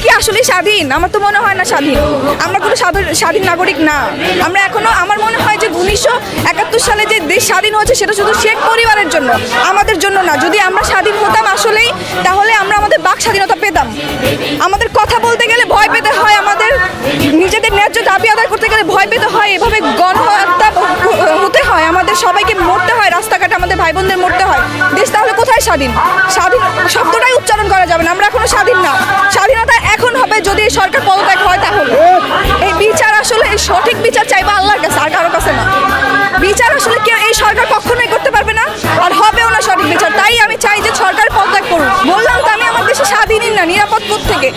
কি আসলে স্বাধীন? আমার তো মনে হয় না স্বাধীন। আমরা কোনো স্বাধীন নাগরিক না। আমরা এখনো, আমার মনে হয় যে 1971 সালে যে দেশ স্বাধীন হয়েছে সেটা শুধু শেখ পরিবারের জন্য, আমাদের জন্য না। যদি আমরা স্বাধীন হতাম আসলেই, তাহলে আমরা আমাদের বাক স্বাধীনতা পেতাম। আমাদের কথা বলতে গেলে ভয় পেতে হয়, আমাদের নিজেদের ন্যায্য দাবি আদায় করতে গেলে ভয় পেতে হয়, এভাবে গণহত্যা হতে হয়, আমাদের সবাইকে মরতে হয়, রাস্তাঘাটে আমাদের ভাই বোনদের মরতে হয়। দেশ তাহলে কোথায় স্বাধীন? স্বাধীন শব্দটাই উচ্চারণ করা যাবে না। আমরা এখনো স্বাধীন না। স্বাধীনতা এখন হবে যদি এই সরকার পদত্যাগ হয়। তাহলে এই বিচার আসলে, এই সঠিক বিচার চাইবো আল্লাহর কাছে, আর কারো কাছে না। বিচার আসলে কেউ, এই সরকার কখনোই করতে পারবে না, আর হবেও না সঠিক বিচার। তাই আমি চাই যে সরকার পদত্যাগ করুন। বললাম তো আমি আমার দেশে স্বাধীনই না, নিরাপদ থেকে